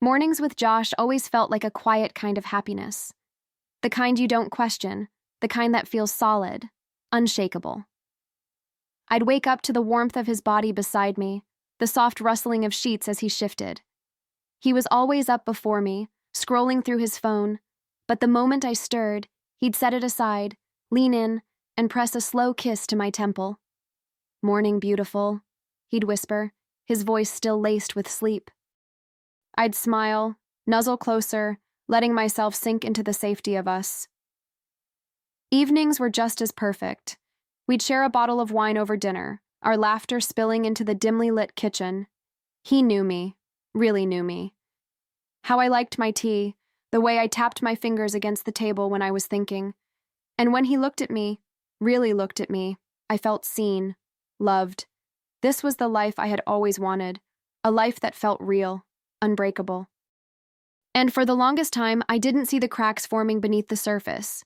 Mornings with Josh always felt like a quiet kind of happiness. The kind you don't question, the kind that feels solid, unshakable. I'd wake up to the warmth of his body beside me, the soft rustling of sheets as he shifted. He was always up before me, scrolling through his phone, but the moment I stirred, he'd set it aside, lean in, and press a slow kiss to my temple. "Morning, beautiful," he'd whisper, his voice still laced with sleep. I'd smile, nuzzle closer, letting myself sink into the safety of us. Evenings were just as perfect. We'd share a bottle of wine over dinner, our laughter spilling into the dimly lit kitchen. He knew me, really knew me. How I liked my tea, the way I tapped my fingers against the table when I was thinking. And when he looked at me, really looked at me, I felt seen, loved. This was the life I had always wanted, a life that felt real, unbreakable. And for the longest time, I didn't see the cracks forming beneath the surface.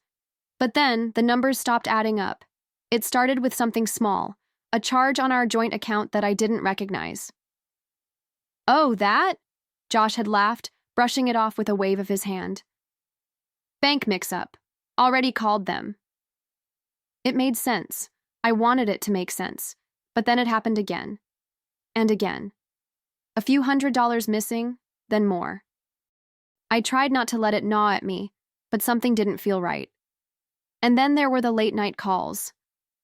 But then, the numbers stopped adding up. It started with something small, a charge on our joint account that I didn't recognize. "Oh, that?" Josh had laughed, brushing it off with a wave of his hand. "Bank mix-up. Already called them." It made sense. I wanted it to make sense. But then it happened again. And again. A few $100s missing, then more. I tried not to let it gnaw at me, but something didn't feel right. And then there were the late-night calls.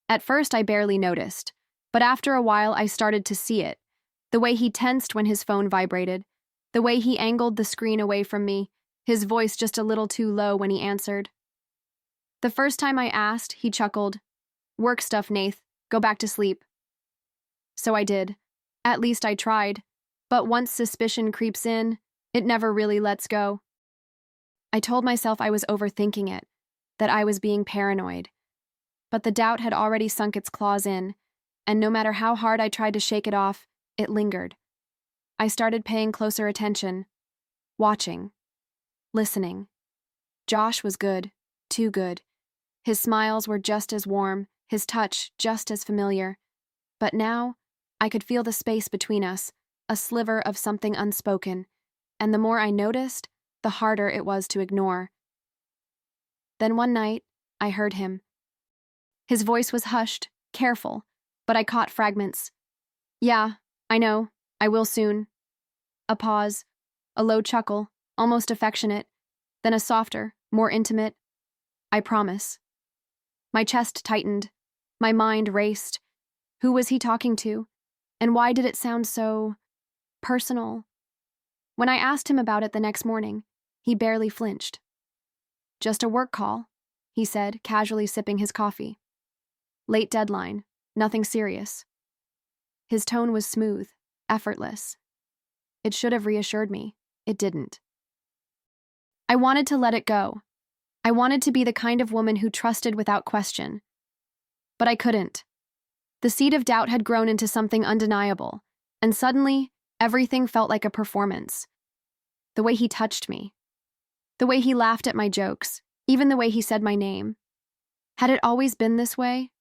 At first, I barely noticed, but after a while, I started to see it. The way he tensed when his phone vibrated, the way he angled the screen away from me, his voice just a little too low when he answered. The first time I asked, he chuckled. "Work stuff, Nath. Go back to sleep." So I did. At least I tried. But once suspicion creeps in, it never really lets go. I told myself I was overthinking it, that I was being paranoid. But the doubt had already sunk its claws in, and no matter how hard I tried to shake it off, it lingered. I started paying closer attention, watching, listening. Josh was good, too good. His smiles were just as warm, his touch just as familiar. But now, I could feel the space between us, a sliver of something unspoken, and the more I noticed, the harder it was to ignore. Then one night, I heard him. His voice was hushed, careful, but I caught fragments. "Yeah, I know, I will soon." A pause, a low chuckle, almost affectionate, then a softer, more intimate, "I promise." My chest tightened, my mind raced. Who was he talking to? And why did it sound so personal? When I asked him about it the next morning, he barely flinched. "Just a work call," he said, casually sipping his coffee. "Late deadline, nothing serious." His tone was smooth, effortless. It should have reassured me. It didn't. I wanted to let it go. I wanted to be the kind of woman who trusted without question. But I couldn't. The seed of doubt had grown into something undeniable, and suddenly, everything felt like a performance. The way he touched me. The way he laughed at my jokes, even the way he said my name. Had it always been this way?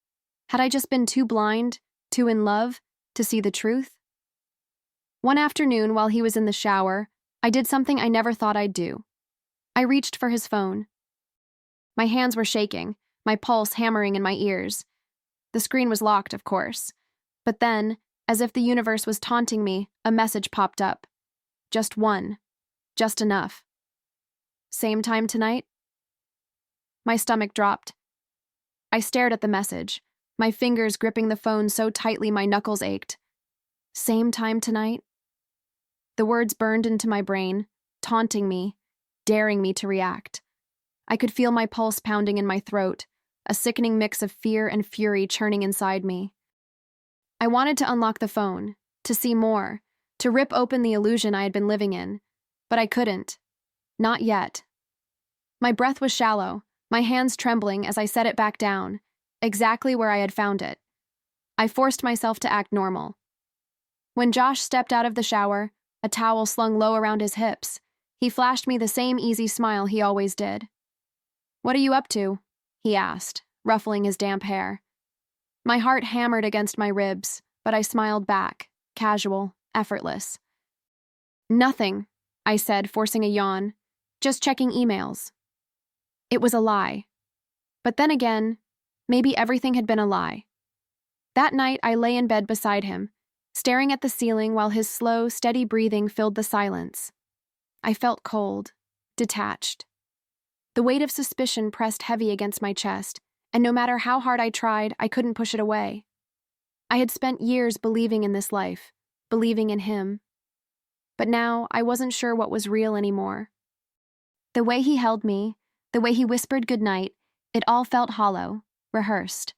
Had I just been too blind, too in love, to see the truth? One afternoon, while he was in the shower, I did something I never thought I'd do. I reached for his phone. My hands were shaking, my pulse hammering in my ears. The screen was locked, of course. But then, as if the universe was taunting me, a message popped up. Just one. Just enough. "Same time tonight?" My stomach dropped. I stared at the message, my fingers gripping the phone so tightly my knuckles ached. Same time tonight? The words burned into my brain, taunting me, daring me to react. I could feel my pulse pounding in my throat, a sickening mix of fear and fury churning inside me. I wanted to unlock the phone, to see more, to rip open the illusion I had been living in, but I couldn't. Not yet. My breath was shallow, my hands trembling as I set it back down, exactly where I had found it. I forced myself to act normal. When Josh stepped out of the shower, a towel slung low around his hips, he flashed me the same easy smile he always did. "What are you up to?" he asked, ruffling his damp hair. My heart hammered against my ribs, but I smiled back, casual, effortless. "Nothing. I said, forcing a yawn. Just checking emails. It was a lie. But then again, maybe everything had been a lie. That night, I lay in bed beside him, staring at the ceiling while his slow, steady breathing filled the silence. I felt cold, detached. The weight of suspicion pressed heavy against my chest, and no matter how hard I tried, I couldn't push it away. I had spent years believing in this life, believing in him. But now, I wasn't sure what was real anymore. The way he held me, the way he whispered goodnight, it all felt hollow, rehearsed.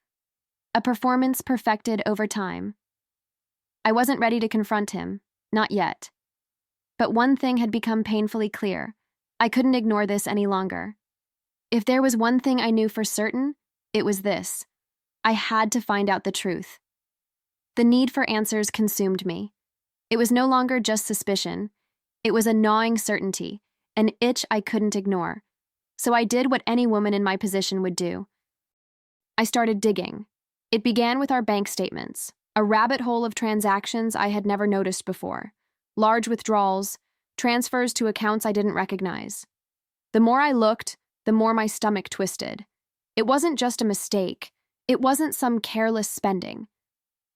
A performance perfected over time. I wasn't ready to confront him, not yet. But one thing had become painfully clear. I couldn't ignore this any longer. If there was one thing I knew for certain, it was this. I had to find out the truth. The need for answers consumed me. It was no longer just suspicion. It was a gnawing certainty, an itch I couldn't ignore. So I did what any woman in my position would do. I started digging. It began with our bank statements, a rabbit hole of transactions I had never noticed before, large withdrawals, transfers to accounts I didn't recognize. The more I looked, the more my stomach twisted. It wasn't just a mistake. It wasn't some careless spending.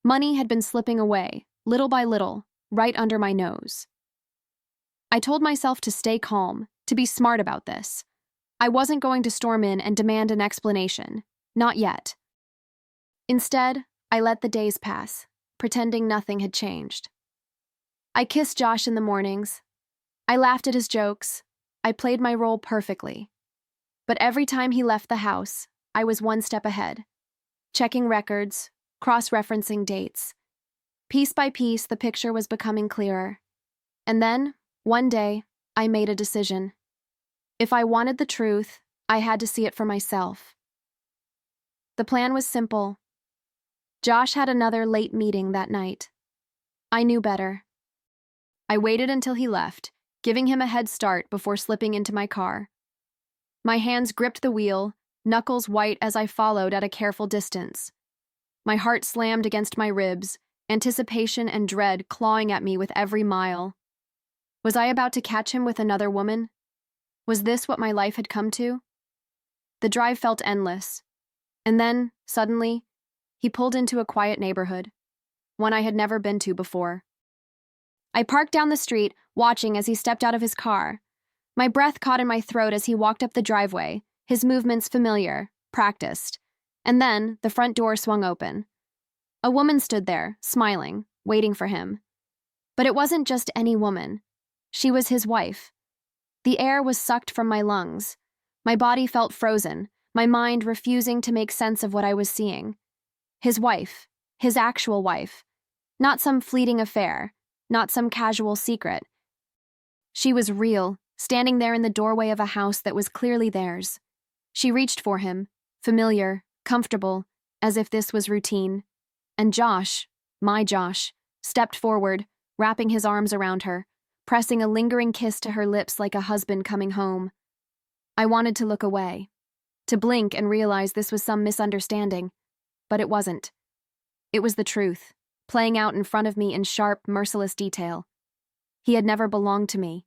Money had been slipping away, little by little, right under my nose. I told myself to stay calm, to be smart about this. I wasn't going to storm in and demand an explanation. Not yet. Instead, I let the days pass, pretending nothing had changed. I kissed Josh in the mornings. I laughed at his jokes. I played my role perfectly. But every time he left the house, I was one step ahead, checking records, cross-referencing dates. Piece by piece, the picture was becoming clearer. And then, one day, I made a decision. If I wanted the truth, I had to see it for myself. The plan was simple. Josh had another late meeting that night. I knew better. I waited until he left, giving him a head start before slipping into my car. My hands gripped the wheel, knuckles white as I followed at a careful distance. My heart slammed against my ribs, anticipation and dread clawing at me with every mile. Was I about to catch him with another woman? Was this what my life had come to? The drive felt endless. And then, suddenly, he pulled into a quiet neighborhood, one I had never been to before. I parked down the street, watching as he stepped out of his car. My breath caught in my throat as he walked up the driveway, his movements familiar, practiced. And then, the front door swung open. A woman stood there, smiling, waiting for him. But it wasn't just any woman. She was his wife. The air was sucked from my lungs. My body felt frozen, my mind refusing to make sense of what I was seeing. His wife, his actual wife. Not some fleeting affair, not some casual secret. She was real, standing there in the doorway of a house that was clearly theirs. She reached for him, familiar, comfortable, as if this was routine. And Josh, my Josh, stepped forward, wrapping his arms around her, pressing a lingering kiss to her lips like a husband coming home. I wanted to look away, to blink and realize this was some misunderstanding, but it wasn't. It was the truth, playing out in front of me in sharp, merciless detail. He had never belonged to me.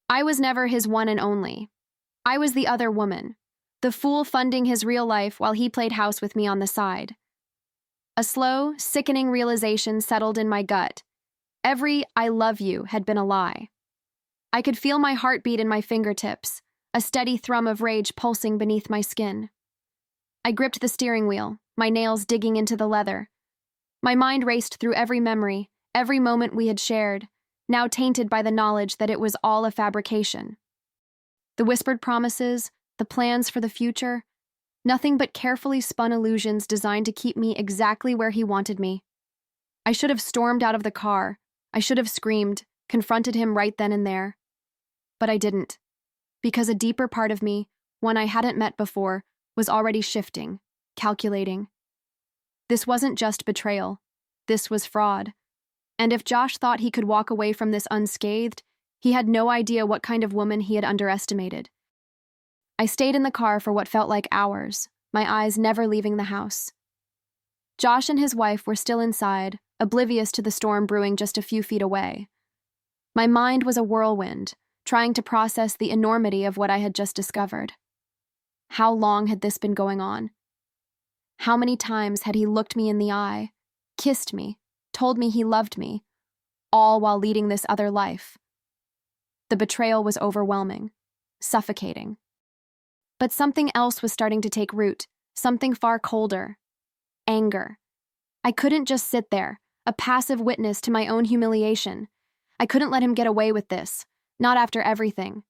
I was never his one and only. I was the other woman, the fool funding his real life while he played house with me on the side. A slow, sickening realization settled in my gut. Every "I love you" had been a lie. I could feel my heartbeat in my fingertips, a steady thrum of rage pulsing beneath my skin. I gripped the steering wheel, my nails digging into the leather. My mind raced through every memory, every moment we had shared, now tainted by the knowledge that it was all a fabrication. The whispered promises, the plans for the future, nothing but carefully spun illusions designed to keep me exactly where he wanted me. I should have stormed out of the car. I should have screamed, confronted him right then and there. But I didn't, because a deeper part of me, one I hadn't met before, was already shifting, calculating. This wasn't just betrayal. This was fraud. And if Josh thought he could walk away from this unscathed, he had no idea what kind of woman he had underestimated. I stayed in the car for what felt like hours, my eyes never leaving the house. Josh and his wife were still inside, oblivious to the storm brewing just a few feet away. My mind was a whirlwind, trying to process the enormity of what I had just discovered. How long had this been going on? How many times had he looked me in the eye, kissed me, told me he loved me, all while leading this other life? The betrayal was overwhelming, suffocating. But something else was starting to take root, something far colder. Anger. I couldn't just sit there, a passive witness to my own humiliation. I couldn't let him get away with this, not after everything.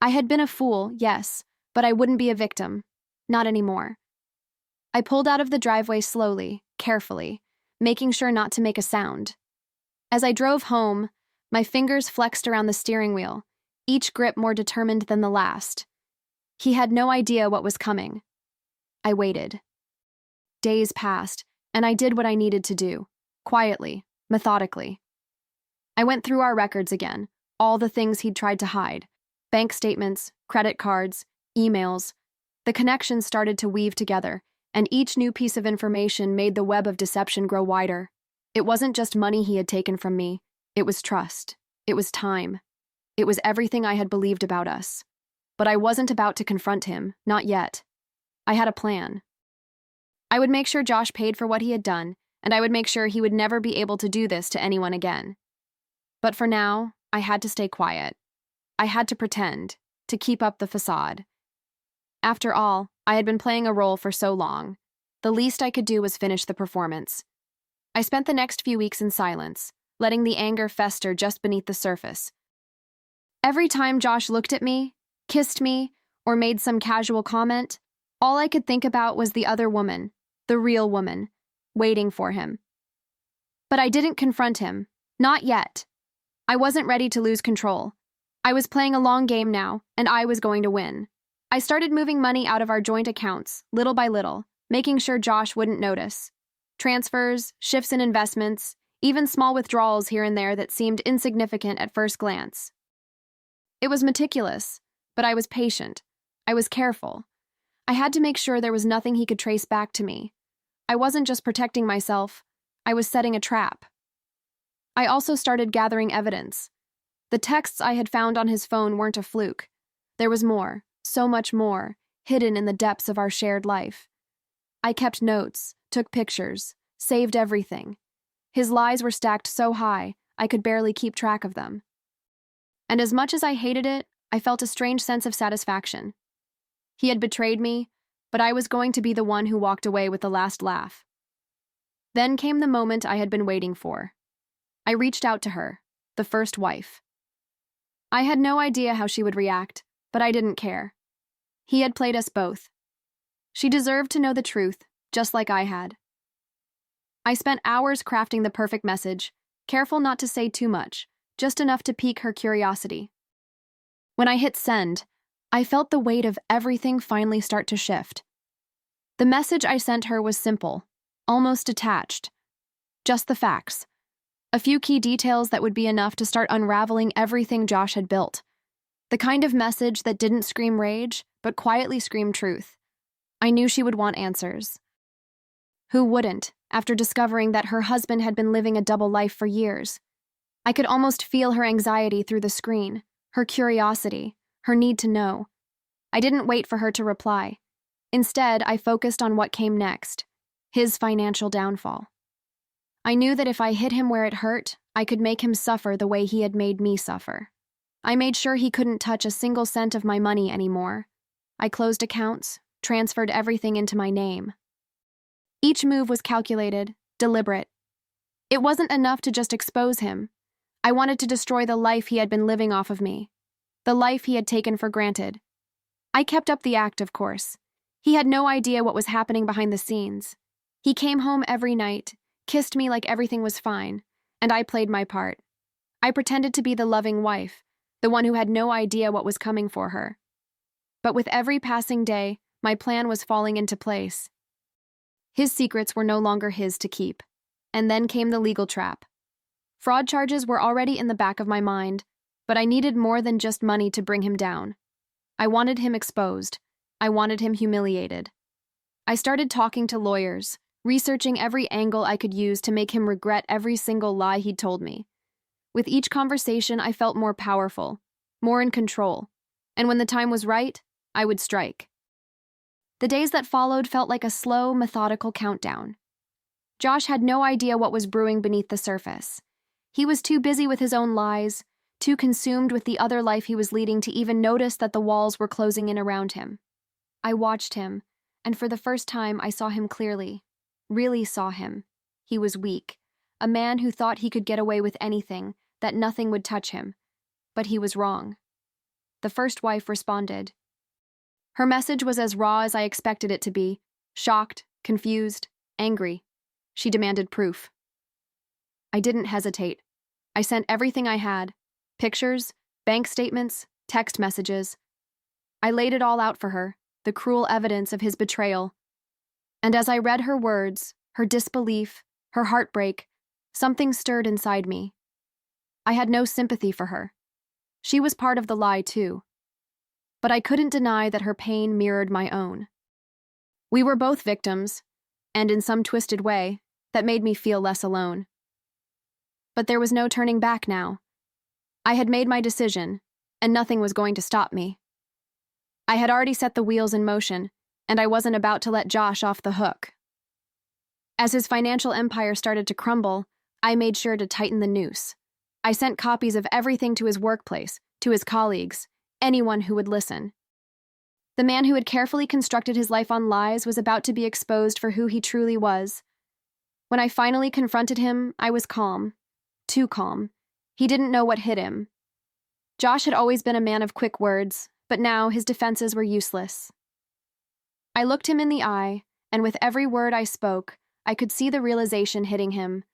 I had been a fool, yes, but I wouldn't be a victim. Not anymore. I pulled out of the driveway slowly, carefully, making sure not to make a sound. As I drove home, my fingers flexed around the steering wheel, each grip more determined than the last. He had no idea what was coming. I waited. Days passed, and I did what I needed to do, quietly, methodically. I went through our records again, all the things he'd tried to hide. Bank statements, credit cards, emails. The connections started to weave together, and each new piece of information made the web of deception grow wider. It wasn't just money he had taken from me. It was trust. It was time. It was everything I had believed about us. But I wasn't about to confront him, not yet. I had a plan. I would make sure Josh paid for what he had done, and I would make sure he would never be able to do this to anyone again. But for now, I had to stay quiet. I had to pretend, to keep up the facade. After all, I had been playing a role for so long. The least I could do was finish the performance. I spent the next few weeks in silence, letting the anger fester just beneath the surface. Every time Josh looked at me, kissed me, or made some casual comment, all I could think about was the other woman, the real woman, waiting for him. But I didn't confront him, not yet. I wasn't ready to lose control. I was playing a long game now, and I was going to win. I started moving money out of our joint accounts, little by little, making sure Josh wouldn't notice. Transfers, shifts in investments, even small withdrawals here and there that seemed insignificant at first glance. It was meticulous, but I was patient. I was careful. I had to make sure there was nothing he could trace back to me. I wasn't just protecting myself, I was setting a trap. I also started gathering evidence. The texts I had found on his phone weren't a fluke. There was more, so much more, hidden in the depths of our shared life. I kept notes, took pictures, saved everything. His lies were stacked so high, I could barely keep track of them. And as much as I hated it, I felt a strange sense of satisfaction. He had betrayed me, but I was going to be the one who walked away with the last laugh. Then came the moment I had been waiting for. I reached out to her, the first wife. I had no idea how she would react, but I didn't care. He had played us both. She deserved to know the truth, just like I had. I spent hours crafting the perfect message, careful not to say too much, just enough to pique her curiosity. When I hit send, I felt the weight of everything finally start to shift. The message I sent her was simple, almost detached. Just the facts. A few key details that would be enough to start unraveling everything Josh had built. The kind of message that didn't scream rage, but quietly screamed truth. I knew she would want answers. Who wouldn't, after discovering that her husband had been living a double life for years? I could almost feel her anxiety through the screen, her curiosity, her need to know. I didn't wait for her to reply. Instead, I focused on what came next, his financial downfall. I knew that if I hit him where it hurt, I could make him suffer the way he had made me suffer. I made sure he couldn't touch a single cent of my money anymore. I closed accounts, transferred everything into my name. Each move was calculated, deliberate. It wasn't enough to just expose him. I wanted to destroy the life he had been living off of me, the life he had taken for granted. I kept up the act, of course. He had no idea what was happening behind the scenes. He came home every night, kissed me like everything was fine, and I played my part. I pretended to be the loving wife, the one who had no idea what was coming for her. But with every passing day, my plan was falling into place. His secrets were no longer his to keep. And then came the legal trap. Fraud charges were already in the back of my mind, but I needed more than just money to bring him down. I wanted him exposed. I wanted him humiliated. I started talking to lawyers, researching every angle I could use to make him regret every single lie he'd told me. With each conversation, I felt more powerful, more in control, and when the time was right, I would strike. The days that followed felt like a slow, methodical countdown. Josh had no idea what was brewing beneath the surface. He was too busy with his own lies, too consumed with the other life he was leading to even notice that the walls were closing in around him. I watched him, and for the first time I saw him clearly. Really saw him. He was weak, a man who thought he could get away with anything, that nothing would touch him. But he was wrong. The first wife responded. Her message was as raw as I expected it to be, shocked, confused, angry. She demanded proof. I didn't hesitate. I sent everything I had, pictures, bank statements, text messages. I laid it all out for her, the cruel evidence of his betrayal. And as I read her words, her disbelief, her heartbreak, something stirred inside me. I had no sympathy for her. She was part of the lie, too. But I couldn't deny that her pain mirrored my own. We were both victims, and in some twisted way, that made me feel less alone. But there was no turning back now. I had made my decision, and nothing was going to stop me. I had already set the wheels in motion, and I wasn't about to let Josh off the hook. As his financial empire started to crumble, I made sure to tighten the noose. I sent copies of everything to his workplace, to his colleagues, anyone who would listen. The man who had carefully constructed his life on lies was about to be exposed for who he truly was. When I finally confronted him, I was calm. Too calm. He didn't know what hit him. Josh had always been a man of quick words, but now his defenses were useless. I looked him in the eye, and with every word I spoke, I could see the realization hitting him.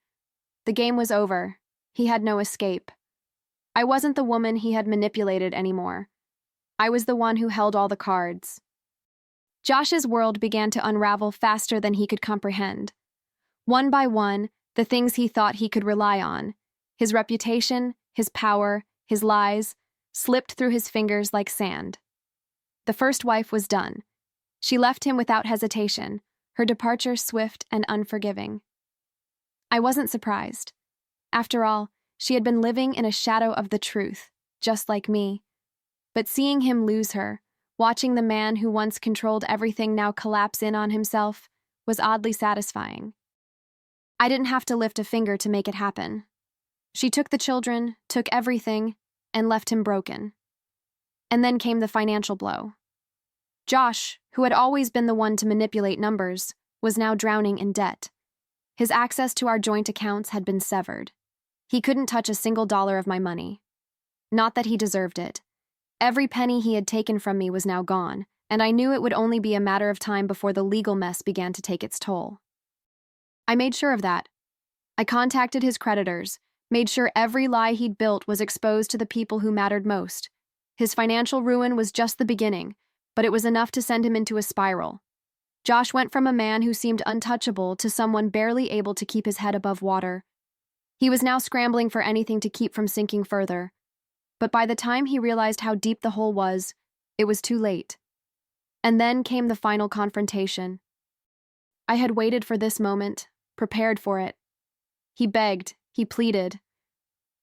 The game was over. He had no escape. I wasn't the woman he had manipulated anymore. I was the one who held all the cards. Josh's world began to unravel faster than he could comprehend. One by one, the things he thought he could rely on, his reputation, his power, his lies, slipped through his fingers like sand. The first wife was done. She left him without hesitation, her departure swift and unforgiving. I wasn't surprised. After all, she had been living in a shadow of the truth, just like me. But seeing him lose her, watching the man who once controlled everything now collapse in on himself, was oddly satisfying. I didn't have to lift a finger to make it happen. She took the children, took everything, and left him broken. And then came the financial blow. Josh, who had always been the one to manipulate numbers, was now drowning in debt. His access to our joint accounts had been severed. He couldn't touch a single dollar of my money. Not that he deserved it. Every penny he had taken from me was now gone, and I knew it would only be a matter of time before the legal mess began to take its toll. I made sure of that. I contacted his creditors, made sure every lie he'd built was exposed to the people who mattered most. His financial ruin was just the beginning, but it was enough to send him into a spiral. Josh went from a man who seemed untouchable to someone barely able to keep his head above water. He was now scrambling for anything to keep from sinking further. But by the time he realized how deep the hole was, it was too late. And then came the final confrontation. I had waited for this moment, prepared for it. He begged, he pleaded.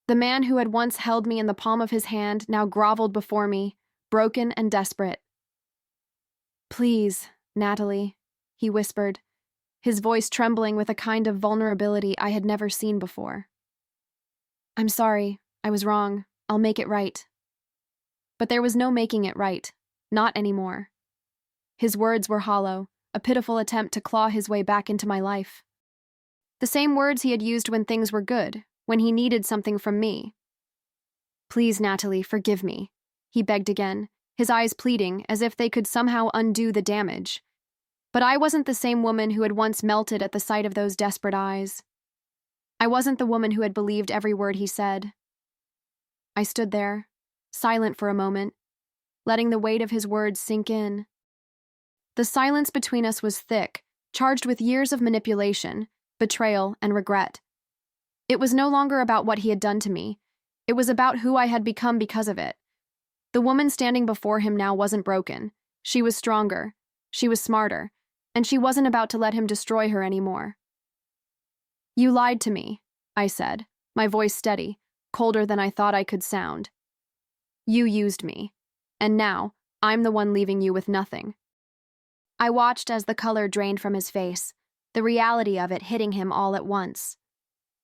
The man who had once held me in the palm of his hand now groveled before me, broken and desperate. "Please, Natalie," he whispered, his voice trembling with a kind of vulnerability I had never seen before. "I'm sorry, I was wrong. I'll make it right." But there was no making it right, not anymore. His words were hollow, a pitiful attempt to claw his way back into my life. The same words he had used when things were good, when he needed something from me. "Please, Natalie, forgive me," he begged again, his eyes pleading as if they could somehow undo the damage. But I wasn't the same woman who had once melted at the sight of those desperate eyes. I wasn't the woman who had believed every word he said. I stood there, silent for a moment, letting the weight of his words sink in. The silence between us was thick, charged with years of manipulation, betrayal, and regret. It was no longer about what he had done to me. It was about who I had become because of it. The woman standing before him now wasn't broken. She was stronger. She was smarter. And she wasn't about to let him destroy her anymore. "You lied to me," I said, my voice steady, colder than I thought I could sound. You used me, and now I'm the one leaving you with nothing. I watched as the color drained from his face, the reality of it hitting him all at once.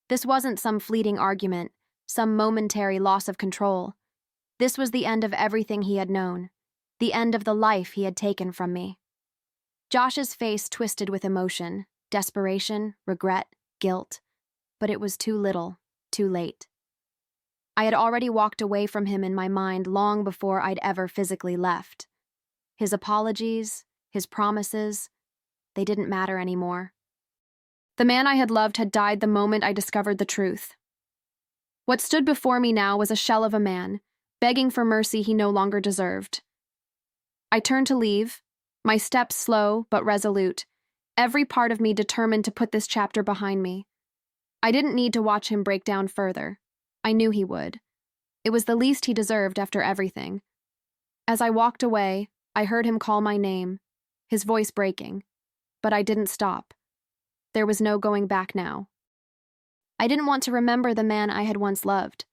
This wasn't some fleeting argument, some momentary loss of control. This was the end of everything he had known, the end of the life he had taken from me. Josh's face twisted with emotion, desperation, regret, guilt, but it was too little, too late. I had already walked away from him in my mind long before I'd ever physically left. His apologies, his promises, they didn't matter anymore. The man I had loved had died the moment I discovered the truth. What stood before me now was a shell of a man, begging for mercy he no longer deserved. I turned to leave, my steps slow but resolute, every part of me determined to put this chapter behind me. I didn't need to watch him break down further. I knew he would. It was the least he deserved after everything. As I walked away, I heard him call my name, his voice breaking, but I didn't stop. There was no going back now. I didn't want to remember the man I had once loved,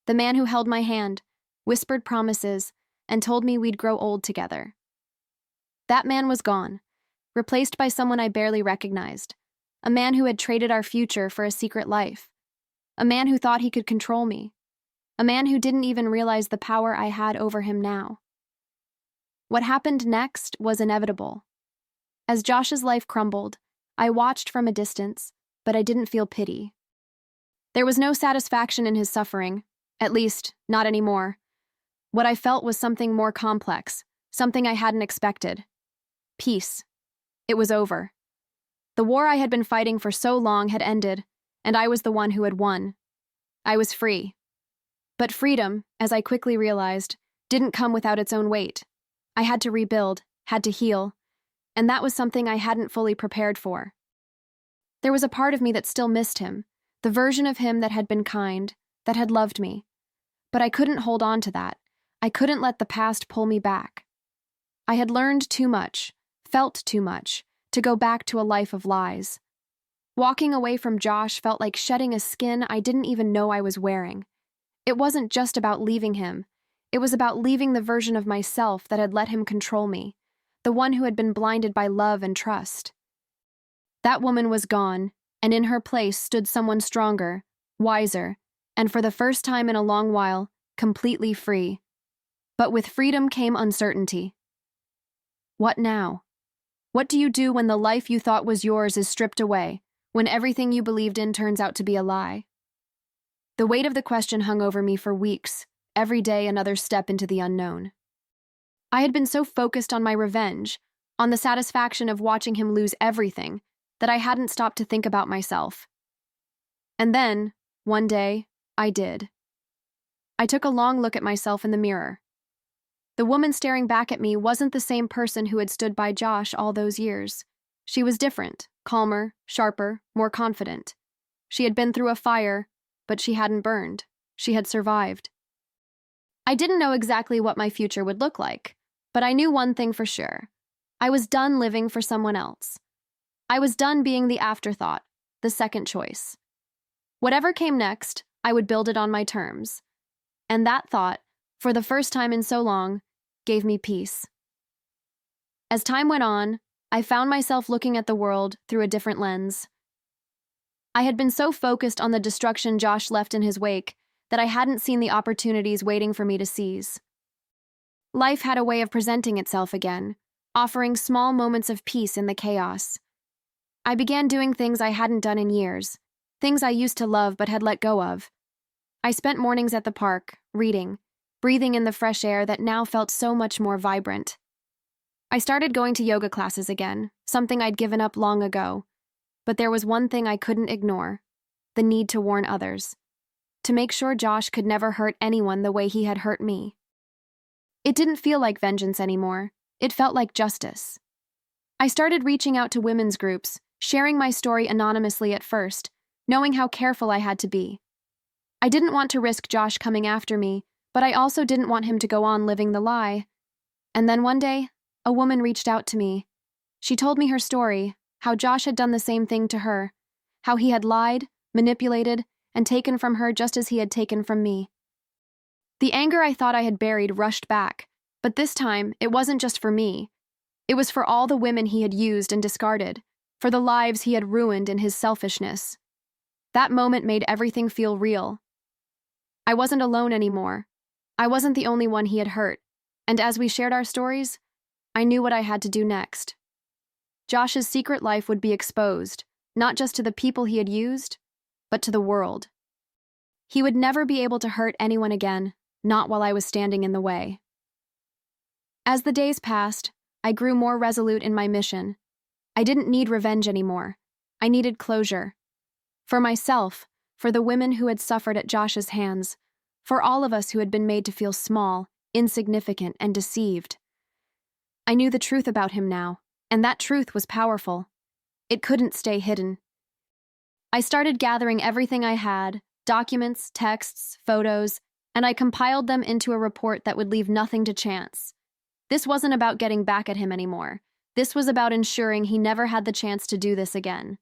the man who held my hand, whispered promises, and told me we'd grow old together. That man was gone, replaced by someone I barely recognized, a man who had traded our future for a secret life, a man who thought he could control me, a man who didn't even realize the power I had over him now. What happened next was inevitable. As Josh's life crumbled, I watched from a distance, but I didn't feel pity. There was no satisfaction in his suffering, at least, not anymore. What I felt was something more complex, something I hadn't expected. Peace. It was over. The war I had been fighting for so long had ended, and I was the one who had won. I was free. But freedom, as I quickly realized, didn't come without its own weight. I had to rebuild, had to heal, and that was something I hadn't fully prepared for. There was a part of me that still missed him, the version of him that had been kind, that had loved me. But I couldn't hold on to that. I couldn't let the past pull me back. I had learned too much, felt too much, to go back to a life of lies. Walking away from Josh felt like shedding a skin I didn't even know I was wearing. It wasn't just about leaving him. It was about leaving the version of myself that had let him control me, the one who had been blinded by love and trust. That woman was gone, and in her place stood someone stronger, wiser, and for the first time in a long while, completely free. But with freedom came uncertainty. What now? What do you do when the life you thought was yours is stripped away, when everything you believed in turns out to be a lie? The weight of the question hung over me for weeks, every day another step into the unknown. I had been so focused on my revenge, on the satisfaction of watching him lose everything, that I hadn't stopped to think about myself. And then, one day, I did. I took a long look at myself in the mirror. The woman staring back at me wasn't the same person who had stood by Josh all those years. She was different, calmer, sharper, more confident. She had been through a fire, but she hadn't burned. She had survived. I didn't know exactly what my future would look like, but I knew one thing for sure. I was done living for someone else. I was done being the afterthought, the second choice. Whatever came next, I would build it on my terms. And that thought, for the first time in so long, gave me peace. As time went on, I found myself looking at the world through a different lens. I had been so focused on the destruction Josh left in his wake that I hadn't seen the opportunities waiting for me to seize. Life had a way of presenting itself again, offering small moments of peace in the chaos. I began doing things I hadn't done in years, things I used to love but had let go of. I spent mornings at the park, reading, breathing in the fresh air that now felt so much more vibrant. I started going to yoga classes again, something I'd given up long ago. But there was one thing I couldn't ignore: the need to warn others, to make sure Josh could never hurt anyone the way he had hurt me. It didn't feel like vengeance anymore. It felt like justice. I started reaching out to women's groups, sharing my story anonymously at first, knowing how careful I had to be. I didn't want to risk Josh coming after me, but I also didn't want him to go on living the lie. And then one day, a woman reached out to me. She told me her story, how Josh had done the same thing to her, how he had lied, manipulated, and taken from her just as he had taken from me. The anger I thought I had buried rushed back, but this time it wasn't just for me. It was for all the women he had used and discarded, for the lives he had ruined in his selfishness. That moment made everything feel real. I wasn't alone anymore. I wasn't the only one he had hurt, and as we shared our stories, I knew what I had to do next. Josh's secret life would be exposed, not just to the people he had used, but to the world. He would never be able to hurt anyone again, not while I was standing in the way. As the days passed, I grew more resolute in my mission. I didn't need revenge anymore. I needed closure. For myself, for the women who had suffered at Josh's hands, for all of us who had been made to feel small, insignificant, and deceived. I knew the truth about him now, and that truth was powerful. It couldn't stay hidden. I started gathering everything I had, documents, texts, photos, and I compiled them into a report that would leave nothing to chance. This wasn't about getting back at him anymore. This was about ensuring he never had the chance to do this again.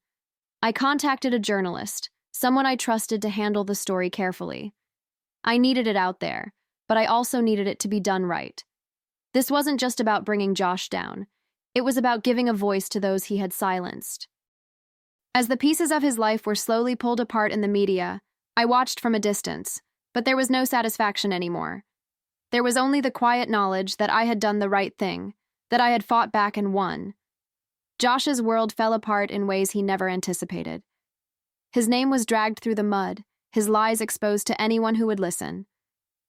I contacted a journalist, someone I trusted to handle the story carefully. I needed it out there, but I also needed it to be done right. This wasn't just about bringing Josh down. It was about giving a voice to those he had silenced. As the pieces of his life were slowly pulled apart in the media, I watched from a distance, but there was no satisfaction anymore. There was only the quiet knowledge that I had done the right thing, that I had fought back and won. Josh's world fell apart in ways he never anticipated. His name was dragged through the mud, his lies exposed to anyone who would listen.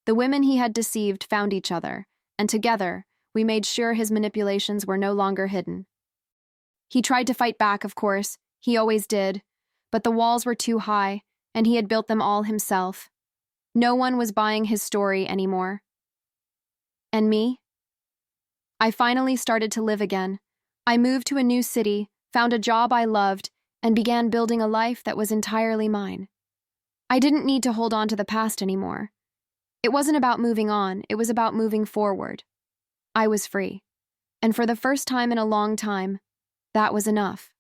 The women he had deceived found each other, and together, we made sure his manipulations were no longer hidden. He tried to fight back, of course, he always did, but the walls were too high, and he had built them all himself. No one was buying his story anymore. And me? I finally started to live again. I moved to a new city, found a job I loved, and began building a life that was entirely mine. I didn't need to hold on to the past anymore. It wasn't about moving on, it was about moving forward. I was free. And for the first time in a long time, that was enough.